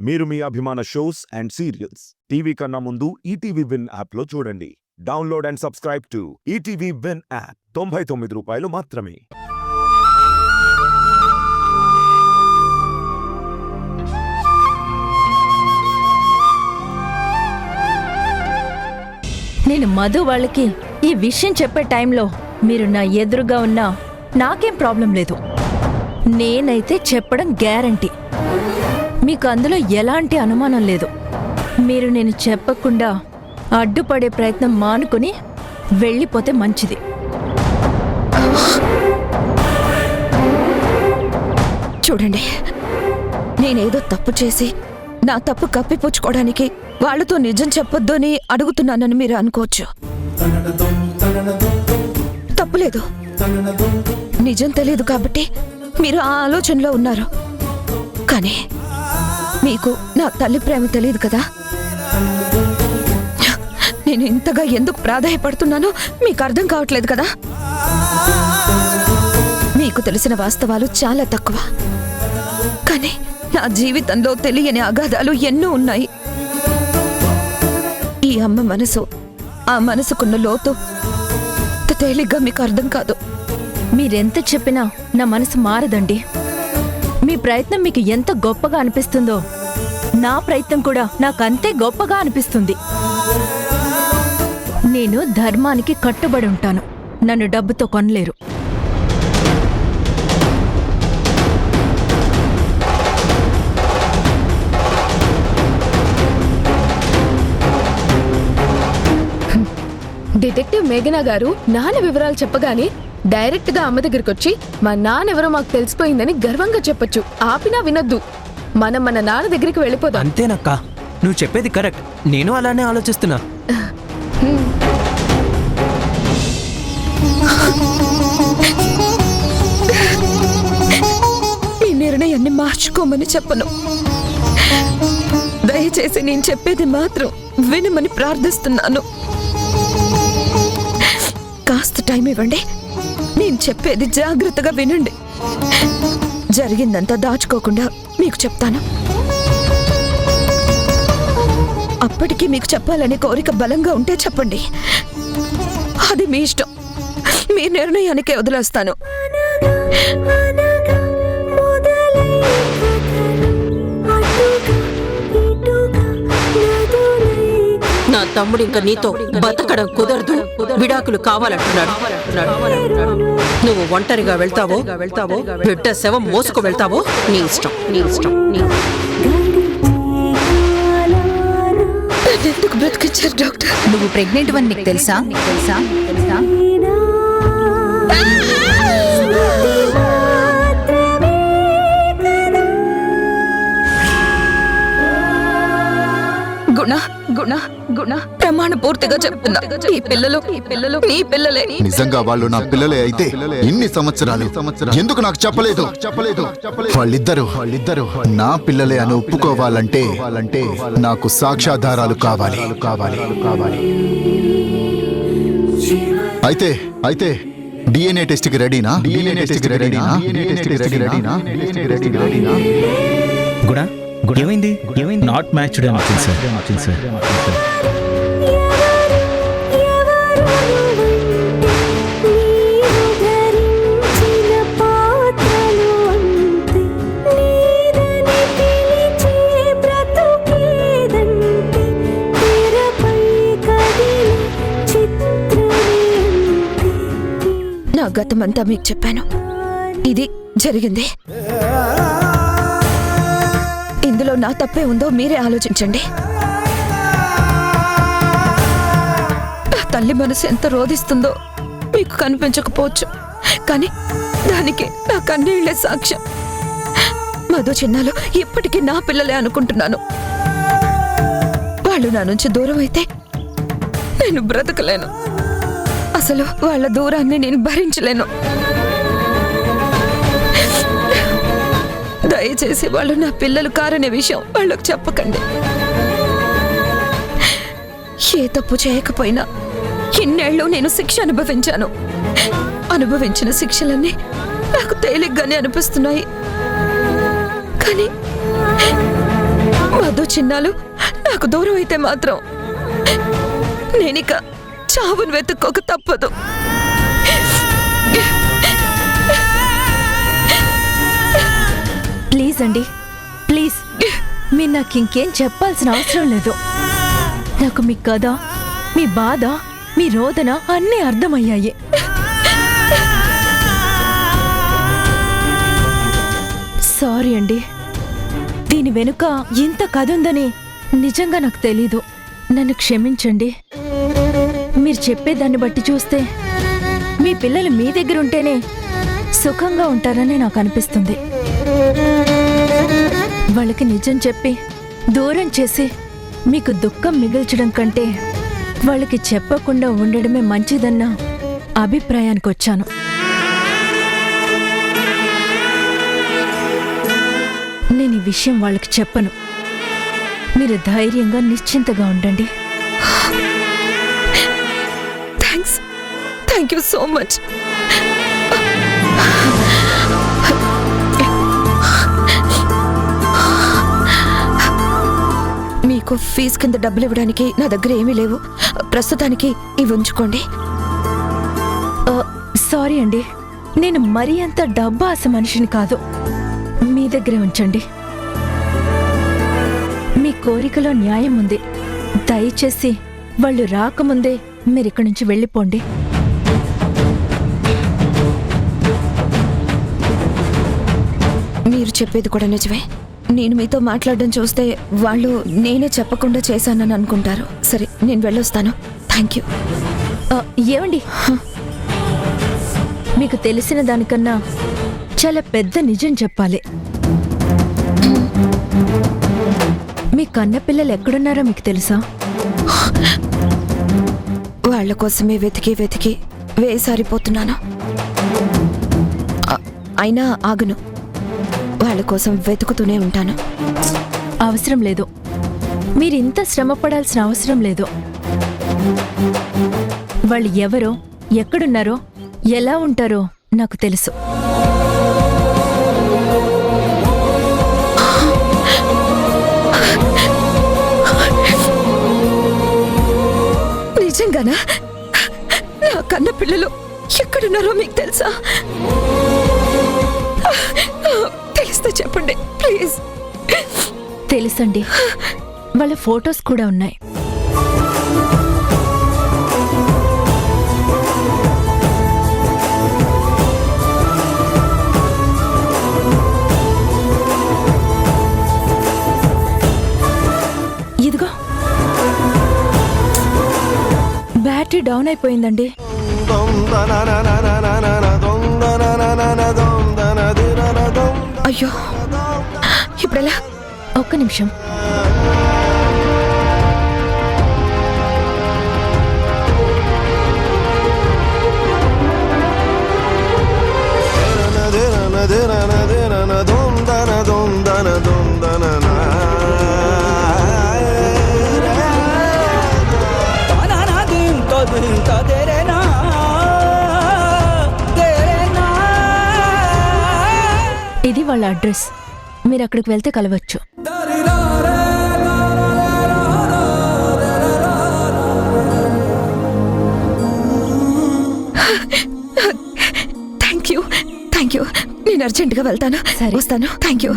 మీరు మీ అభిమాన shows and serials TV కన్నా ముందు ఈటీవీ విన్ యాప్లో చూడండి. Download and subscribe to ETV win app. 99 రూపాయలు మాత్రమే. నేను మధు వాళ్ళకి ఈ విషయం చెప్పే టైంలో మీరు నా ఎదురుగా ఉన్నా నాకేం ప్రాబ్లం లేదు. నేనైతే చెప్పడం గ్యారంటీ. మీకు అందులో ఎలాంటి అనుమానం లేదు. మీరు నేను చెప్పకుండా అడ్డుపడే ప్రయత్నం మానుకొని వెళ్ళిపోతే మంచిది. చూడండి, నేనేదో తప్పు చేసి నా తప్పు కప్పిపుచ్చుకోవడానికి వాళ్లతో నిజం చెప్పొద్దు అని అడుగుతున్నానని మీరు అనుకోవచ్చు. తప్పులేదు, నిజం తెలియదు కాబట్టి మీరు ఆ ఆలోచనలో ఉన్నారు. కానీ మీకు నా తల్లి ప్రేమ తెలియదు కదా. నేను ఇంతగా ఎందుకు ప్రాధాయపడుతున్నానో మీకు అర్థం కావట్లేదు కదా. మీకు తెలిసిన వాస్తవాలు చాలా తక్కువ, కానీ నా జీవితంలో తెలియని అగాధాలు ఎన్నో ఉన్నాయి. ఈ అమ్మ మనసు, ఆ మనసుకున్న లోతు తేలిగ్గా మీకు అర్థం కాదు. మీరెంత చెప్పినా నా మనసు మారదండి. మీ ప్రయత్నం మీకు ఎంత గొప్పగా అనిపిస్తుందో నా ప్రయత్నం కూడా నాకంతే గొప్పగా అనిపిస్తుంది. నేను ధర్మానికి కట్టుబడి ఉంటాను. నన్ను డబ్బుతో కొనలేరు. డిటెక్టివ్ మేఘనా గారు నాన్న వివరాలు చెప్పగానే డైరెక్ట్ గా అమ్మ దగ్గరికి వచ్చి మా నాన్నెవరో మాకు తెలిసిపోయిందని గర్వంగా చెప్పొచ్చు. ఆపినా వినొద్దు. మనం మన నాన్న దగ్గరికి వెళ్ళిపోదాం. అంతేనక్క, నువ్వు చెప్పేది కరెక్ట్. నేను అలానే ఆలోచిస్తున్నా. మీ నిర్ణయాన్ని మార్చుకోమని చెప్పను. దయచేసి నేను చెప్పేది మాత్రం వినమని ప్రార్థిస్తున్నాను. కాస్త టైం ఇవ్వండి. నేను చెప్పేది జాగ్రత్తగా వినండి. జరిగిందంతా దాచుకోకుండా మీకు చెప్తాను. అప్పటికీ మీకు చెప్పాలనే కోరిక బలంగా ఉంటే చెప్పండి. అది మీ ఇష్టం. మీ నిర్ణయానికే వదిలేస్తాను. నా తమ్ముడు ఇంకా నీతో బతకడం కుదరదు, విడాకులు కావాలంటున్నాడు. నువ్వు ఒంటరిగా వెళ్తావో బిడ్డ శవం మోసుకు వెళ్తావో నీ ఇష్టం. ఎందుకు బ్రతికించారు డాక్టర్? నువ్వు ప్రెగ్నెంట్ అని నీకు తెలుసా? గుణ ప్రమాణ పూర్తిగా చెప్తున్నా, ఈ పిల్లలు నీ పిల్లలే. నిజంగా వాళ్ళు నా పిల్లలే అయితే ఇన్ని సంవత్సరాలు ఎందుకు నాకు చెప్పలేదు? వాళ్ళిద్దరు నా పిల్లలే అని ఒప్పుకోవాలంటే నాకు సాక్ష్యాధారాలు కావాలి. అయితే DNA టెస్ట్ కి రెడీనా? గుడా ఏమైంది? నాట్ మ్యాచ్డ్ అని వచ్చింది సార్. నా గతమంతా మీకు చెప్పాను. ఇది జరిగింది. ఇందులో నా తప్పే ఉందో మీరే ఆలోచించండి. నా తల్లి మనసు ఎంత రోధిస్తుందో మీకు కనిపించకపోవచ్చు, కానీ దానికి నా కన్నీళ్లే సాక్ష్యం. మధు చిన్నాలు ఇప్పటికీ నా పిల్లలే అనుకుంటున్నాను. వాళ్ళు నా నుంచి దూరం అయితే నేను బ్రతకలేను. అసలు వాళ్ళ దూరాన్ని నేను భరించలేను. దయచేసి వాళ్ళు నా పిల్లలు కారనే విషయం వాళ్ళకు చెప్పకండి. ఏ తప్పు చేయకపోయినా ఇన్నేళ్ళు నేను శిక్ష అనుభవించాను. అనుభవించిన శిక్షలన్నీ నాకు తేలిగ్గానే అనిపిస్తున్నాయి. కానీ మధు చిన్నాలు నాకు దూరం అయితే మాత్రం నేనిక చావును వెతుక్కోక తప్పదు. ప్లీజ్ అండి, ప్లీజ్, మీరు నాకు ఇంకేం చెప్పాల్సిన అవసరం లేదు. నాకు మీ కథ, మీ బాధ, మీ రోదన అన్నీ అర్థమయ్యాయి. సారీ అండి, దీని వెనుక ఇంత కథ ఉందని నిజంగా నాకు తెలీదు. నన్ను క్షమించండి. మీరు చెప్పేదాన్ని బట్టి చూస్తే మీ పిల్లలు మీ దగ్గర ఉంటేనే సుఖంగా ఉంటారని నాకు అనిపిస్తుంది. వాళ్ళకి నిజం చెప్పి దూరం చేసి మీకు దుఃఖం మిగిల్చడం కంటే వాళ్ళకి చెప్పకుండా ఉండడమే మంచిదన్న అభిప్రాయానికి వచ్చాను. నేను ఈ విషయం వాళ్ళకి చెప్పను. మీరు ధైర్యంగా నిశ్చింతగా ఉండండి. Thank you so much. మీకు ఫీజు కింద డబ్బులు ఇవ్వడానికి నా దగ్గర ఏమీ లేవు. ప్రస్తుతానికి ఇవి ఉంచుకోండి. సారీ అండి, నేను మరీ అంత డబ్బు ఆశ మనిషిని కాదు. మీ దగ్గరే ఉంచండి. మీ కోరికలో న్యాయం ఉంది. దయచేసి వాళ్ళు రాకముందే మీరిక్కడి నుంచి వెళ్ళిపోండి. మీరు చెప్పేది కూడా నిజమే. నేను మీతో మాట్లాడడం చూస్తే వాళ్ళు నేనే చెప్పకుండా చేశానని అనుకుంటారు. సరే, నేను వెళ్ళొస్తాను. Thank you. ఏమండి, మీకు తెలిసిన దానికన్నా చాలా పెద్ద నిజం చెప్పాలి. మీ కన్నపిల్లలు ఎక్కడున్నారో మీకు తెలుసా? వాళ్ళ కోసమే వెతికి వెతికి వేసారిపోతున్నాను. అయినా ఆగను. వాళ్ళ కోసం వెతుకుతూనే ఉంటాను. అవసరం లేదు. మీరింత శ్రమ పడాల్సిన అవసరం లేదు. వాళ్ళు ఎవరో, ఎక్కడున్నారో, ఎలా ఉంటారో నాకు తెలుసు. నిజంగానా? నా కన్న పిల్లలు ఎక్కడున్నారో మీకు తెలుసా? తెలిస్తే చెప్పండి ప్లీజ్. తెలుసండి, వాళ్ళ ఫొటోస్ కూడా ఉన్నాయి. ఇదిగో, బ్యాటరీ డౌన్ అయిపోయిందండి. అయ్యో, ఇప్పుడెలా? ఒక్క నిమిషం. ఇది వాళ్ళ అడ్రస్. మీరు అక్కడికి వెళ్తే కలవచ్చు. Thank you. నేను అర్జెంటుగా వెళ్తాను. సరే. వస్తాను. Thank you.